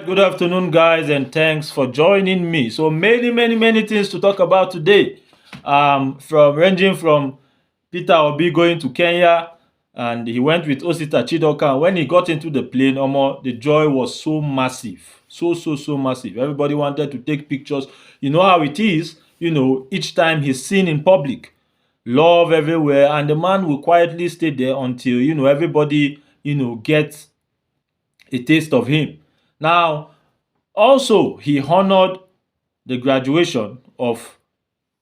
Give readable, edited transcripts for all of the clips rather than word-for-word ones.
right, good afternoon, guys, and thanks for joining me. So many things to talk about today. Ranging from Peter Obi going to Kenya, and he went with Osita Chidoka. When he got into the plane, the joy was so massive, so massive. Everybody wanted to take pictures. You know how it is. Each time he's seen in public, love everywhere, and the man will quietly stay there until everybody gets a taste of him. Now, also, he honored the graduation of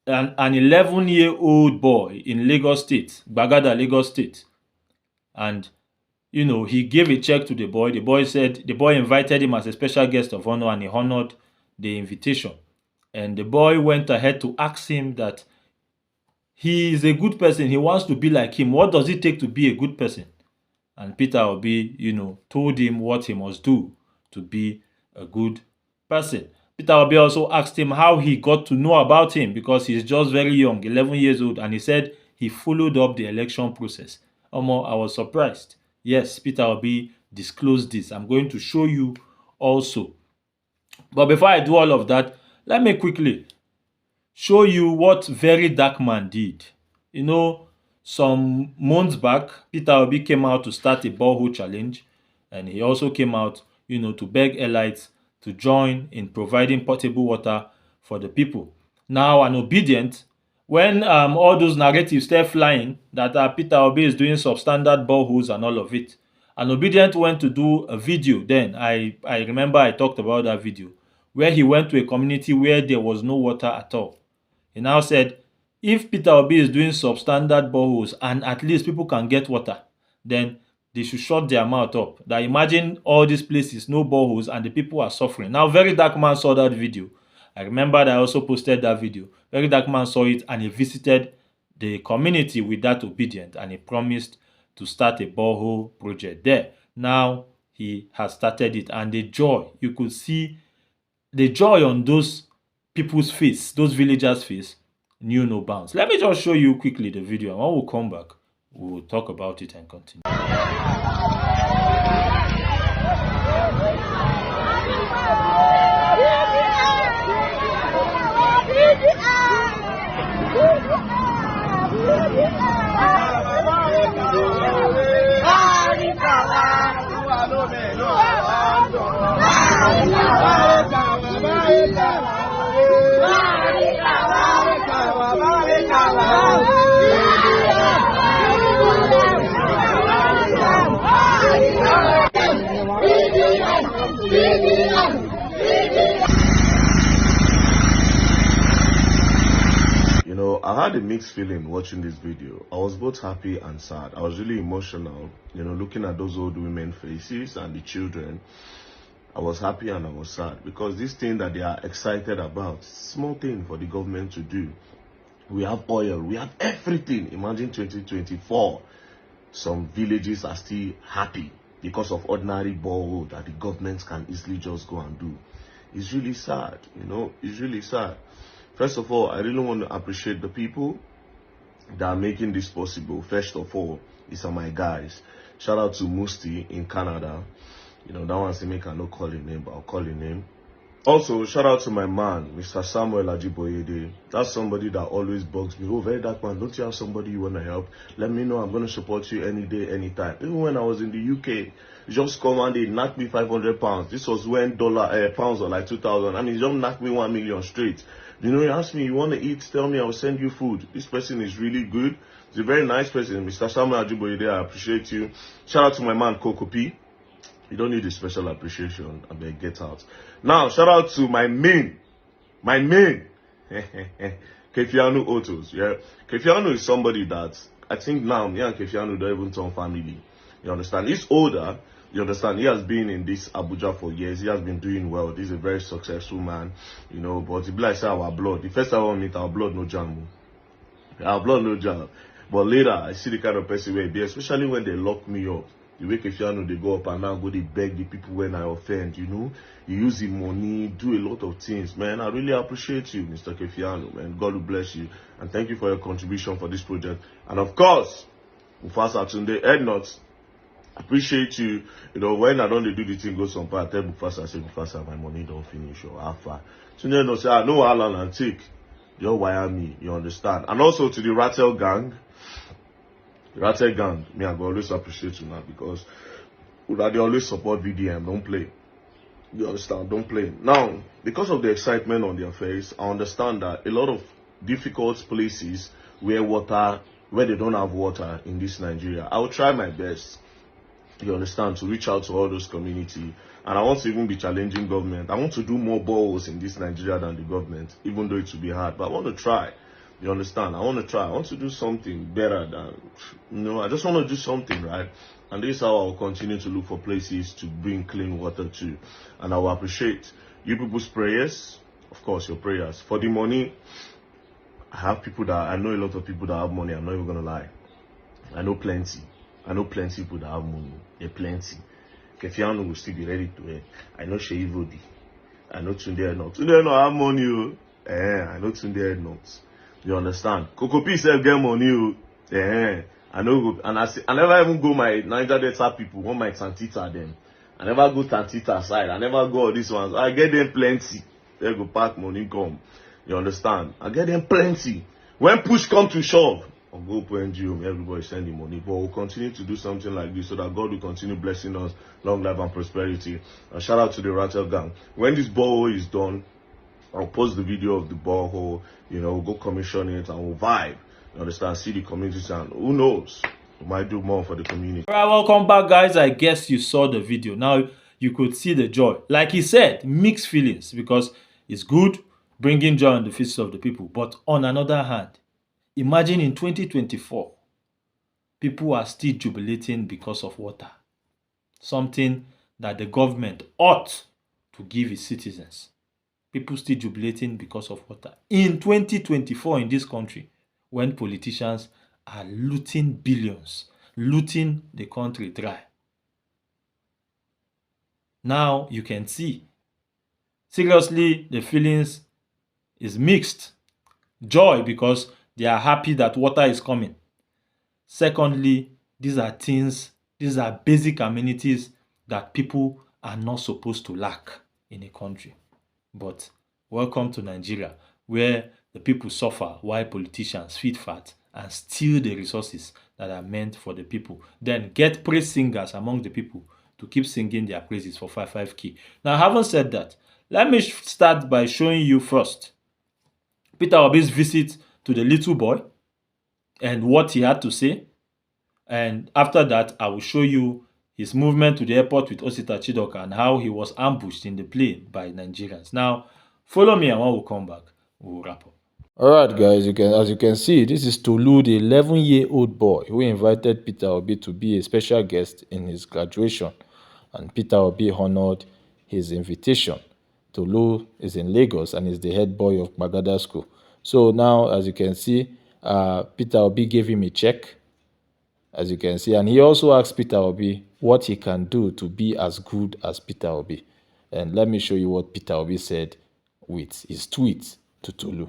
an 11-year-old boy in Lagos State, Bagada, Lagos State. And, he gave a check to the boy. The boy invited him as a special guest of honor, and he honored the invitation. And the boy went ahead to ask him that he is a good person. He wants to be like him. What does it take to be a good person? And Peter Obi, told him what he must do to be a good person. Peter Obi also asked him how he got to know about him, because he's just very young, 11 years old, and he said he followed up the election process. I was surprised. Yes, Peter Obi disclosed this. I'm going to show you also. But before I do all of that, let me quickly show you what Very Dark Man did. Some months back, Peter Obi came out to start a borehole challenge, and he also came out, to beg elites to join in providing potable water for the people. Now, an obedient, when all those narratives start flying that Peter Obi is doing substandard boreholes and all of it, an obedient went to do a video. Then I remember I talked about that video where he went to a community where there was no water at all. He now said, if Peter Obi is doing substandard boreholes and at least people can get water, then they should shut their mouth up. That imagine all these places, no boreholes, and the people are suffering. Now, Very Dark Man saw that video. I remember that I also posted that video. Very Dark Man saw it, and he visited the community with that obedient, and he promised to start a borehole project there. Now, he has started it, and the joy, you could see the joy on those people's face, those villagers' face, knew no bounds. Let me just show you quickly the video, and when we come back, we will talk about it and continue. I had a mixed feeling watching this video. I was both happy and sad. I was really emotional, looking at those old women faces and the children. I was happy and I was sad, because this thing that they are excited about, small thing for the government to do. We have oil, we have everything. Imagine 2024, some villages are still happy because of ordinary borehole that the government can easily just go and do. It's really sad, it's really sad. First of all, I really want to appreciate the people that are making this possible. First of all, these are my guys. Shout out to Musti in Canada. That one's to make I not call his name, but I'll call his name. Also, shout out to my man, Mr. Samuel Ajiboyede. That's somebody that always bugs me. Oh, Very Dark Man, don't you have somebody you want to help? Let me know. I'm going to support you any day, anytime. Even when I was in the UK, just come and they knocked me 500 pounds. This was when pounds were like 2,000. And he just knocked me 1 million straight. He asked me, you want to eat? Tell me, I will send you food. This person is really good. He's a very nice person. Mr. Samuel Ajiboyede, I appreciate you. Shout out to my man, Coco P. You don't need a special appreciation. I beg, get out. Now, shout out to my main. Kefiano Autos. Yeah, Kefiano is somebody that I think now, me and Kefiano don't even turn family. You understand? He's older. You understand? He has been in this Abuja for years. He has been doing well. He's a very successful man, but it be like say our blood. The first time I meet, our blood no jam. Our blood no jam. But later, I see the kind of person where he be, especially when they lock me up. The way Kefiano, they go up and now go, they beg the people when I offend, You use the money, do a lot of things, man. I really appreciate you, Mr. Kefiano, man. God will bless you. And thank you for your contribution for this project. And of course, Mufasa Tunde, Head Nuts, Appreciate you. You know, when I don't do the thing, go some part, tell Bufasa, say Bufasa, my money don't finish or how far. So you know, say, I know Alan and take. You wire me, you understand? And also to the Rattle gang, me I go always appreciate you now because they always support VDM, don't play. You understand? Don't play. Now, because of the excitement on their face, I understand that a lot of difficult places where they don't have water in this Nigeria, I will try my best, you understand, to reach out to all those community. And I want to even be challenging government. I want to do more boreholes in this Nigeria than the government, even though it will be hard. But I want to try. You understand? I want to try. I want to do something better than, I just want to do something, right? And this is how I'll continue to look for places to bring clean water to. And I will appreciate you people's prayers, of course, your prayers. For the money, I know a lot of people that have money. I'm not even going to lie. I know plenty people that have money. They're plenty. Kefiano will still be ready to earn. I know Shei Vodi. I know Tunde not. Tunde not have money. I know Tunde not. You understand? Kokopi self get money. I know. And I never even go my Niger Delta people. Want my Tantita them. I never go Tantita side. I never go all these ones. I get them plenty. They go pack money come. You understand? I get them plenty. When push come to shove, I'll go to NGO, everybody sending money. But we'll continue to do something like this so that God will continue blessing us, long life and prosperity. And shout out to the Rattle gang. When this borehole is done, I'll post the video of the borehole, go commission it and we'll vibe. You understand? See the community and who knows? We might do more for the community. All right, welcome back, guys. I guess you saw the video. Now you could see the joy. Like he said, mixed feelings because it's good bringing joy on the faces of the people. But on another hand, imagine in 2024, people are still jubilating because of water. Something that the government ought to give its citizens. People still jubilating because of water. In 2024 in this country, when politicians are looting billions, looting the country dry. Now you can see, seriously, the feelings is mixed. Joy because they are happy that water is coming. Secondly, these are basic amenities that people are not supposed to lack in a country. But welcome to Nigeria, where the people suffer while politicians feed fat and steal the resources that are meant for the people. Then get praise singers among the people to keep singing their praises for 5k. Now, having said that, let me start by showing you first Peter Obi's visit to the little boy and what he had to say. And after that, I will show you his movement to the airport with Osita Chidoka and how he was ambushed in the plane by Nigerians. Now, follow me and when we come back, we'll wrap up. Alright guys, as you can see, this is Tolu, the 11-year-old boy who invited Peter Obi to be a special guest in his graduation, and Peter Obi honored his invitation. Tolu is in Lagos and is the head boy of Bagada School. So now, as you can see, Peter Obi gave him a check, as you can see, and he also asked Peter Obi what he can do to be as good as Peter Obi. And let me show you what Peter Obi said with his tweet to Tolu.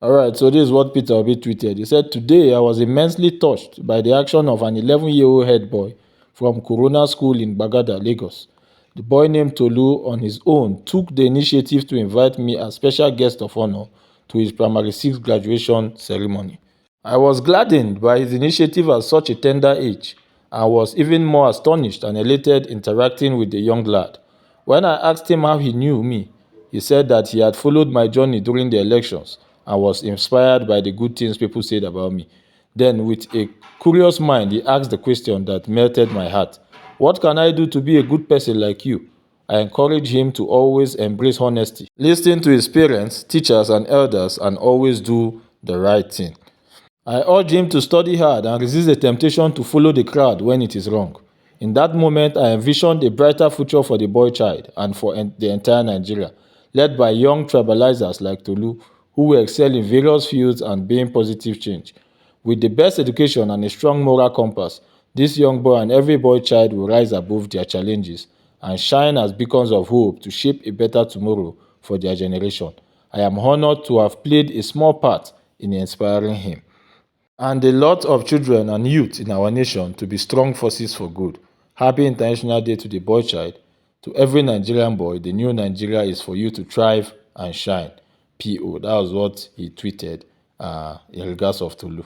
Alright, so this is what Peter Obi tweeted. He said, "Today I was immensely touched by the action of an 11-year-old head boy from Corona School in Bagada, Lagos. The boy named Tolu on his own took the initiative to invite me as special guest of honor to his primary 6 graduation ceremony. I was gladdened by his initiative at such a tender age and was even more astonished and elated interacting with the young lad. When I asked him how he knew me, he said that he had followed my journey during the elections and was inspired by the good things people said about me. Then, with a curious mind, he asked the question that melted my heart. What can I do to be a good person like you? I encourage him to always embrace honesty, listen to his parents, teachers, and elders, and always do the right thing. I urge him to study hard and resist the temptation to follow the crowd when it is wrong. In that moment, I envisioned a brighter future for the boy child and for the entire Nigeria, led by young tribalizers like Tolu, who will excel in various fields and bring positive change. With the best education and a strong moral compass, this young boy and every boy child will rise above their challenges and shine as beacons of hope to shape a better tomorrow for their generation. I am honored to have played a small part in inspiring him and a lot of children and youth in our nation to be strong forces for good. Happy International Day to the boy child. To every Nigerian boy, the new Nigeria is for you to thrive and shine. P.O. That was what he tweeted in regards of Tolu.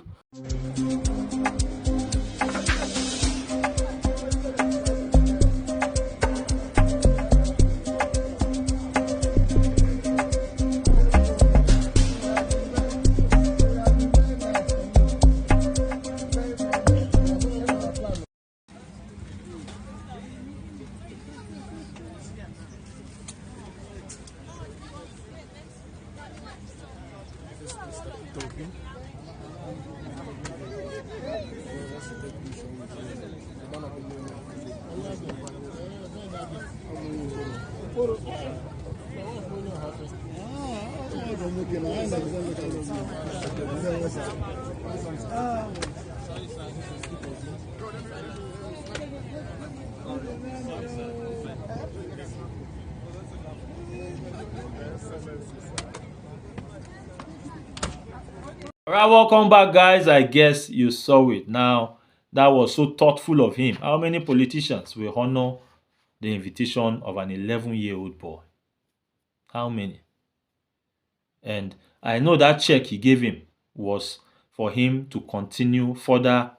Alright, welcome back, guys. I guess you saw it. Now, that was so thoughtful of him. How many politicians will honor the invitation of an 11-year-old boy? How many? And I know that check he gave him was for him to continue further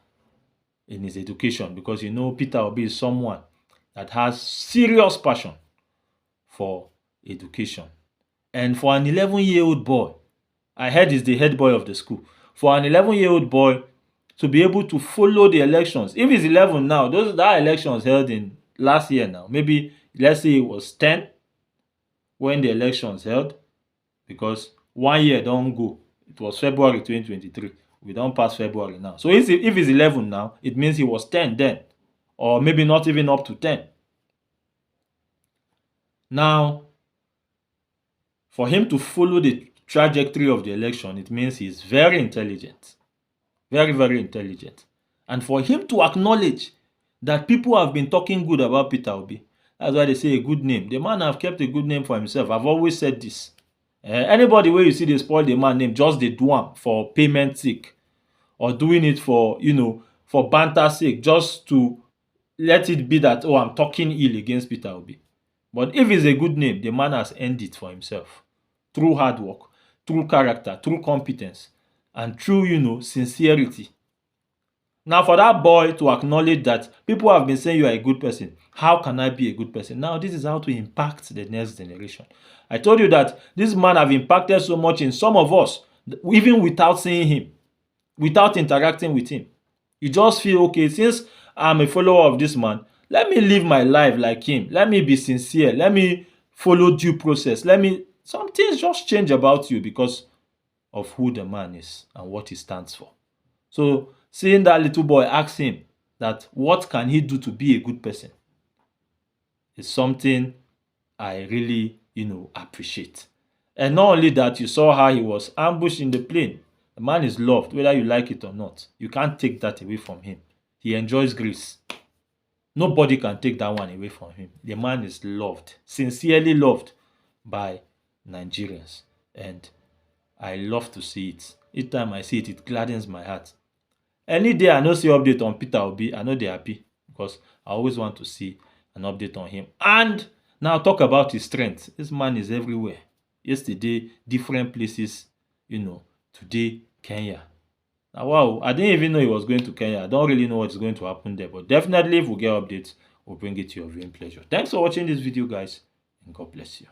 in his education, because you know Peter Obi is someone that has serious passion for education. And for an 11-year-old boy, I heard he's the head boy of the school. For an 11-year-old boy to be able to follow the elections, if he's 11 now, that elections held in last year now, maybe let's say it was 10 when the elections held, because 1 year don't go. It was February 2023. We don't pass February now. So if he's 11 now, it means he was 10 then, or maybe not even up to 10. Now, for him to follow the trajectory of the election, it means he's very intelligent. Very, very intelligent. And for him to acknowledge that people have been talking good about Peter Obi, that's why they say a good name. The man have kept a good name for himself. I've always said this. Anybody where you see they spoil the man name, just they do am for payment sake, or doing it for, for banter sake, just to let it be that, oh, I'm talking ill against Peter Obi. But if it's a good name, the man has earned it for himself through hard work, through character, through competence, and through, sincerity. Now, for that boy to acknowledge that people have been saying you are a good person, how can I be a good person? Now, this is how to impact the next generation. I told you that this man have impacted so much in some of us, even without seeing him, without interacting with him. You just feel, okay, since I'm a follower of this man, let me live my life like him. Let me be sincere. Let me follow due process. Some things just change about you because of who the man is and what he stands for. So, seeing that little boy ask him that what can he do to be a good person is something I really, appreciate. And not only that, you saw how he was ambushed in the plane. The man is loved, whether you like it or not. You can't take that away from him. He enjoys grace. Nobody can take that one away from him. The man is loved, sincerely loved by Nigerians. And I love to see it. Each time I see it, it gladdens my heart. Any day I no see update on Peter Obi, I know they're happy, because I always want to see an update on him. And now talk about his strength. This man is everywhere. Yesterday, different places, today, Kenya. Now, wow, I didn't even know he was going to Kenya. I don't really know what's going to happen there, but definitely if we get updates, we'll bring it to your viewing pleasure. Thanks for watching this video, guys, and God bless you.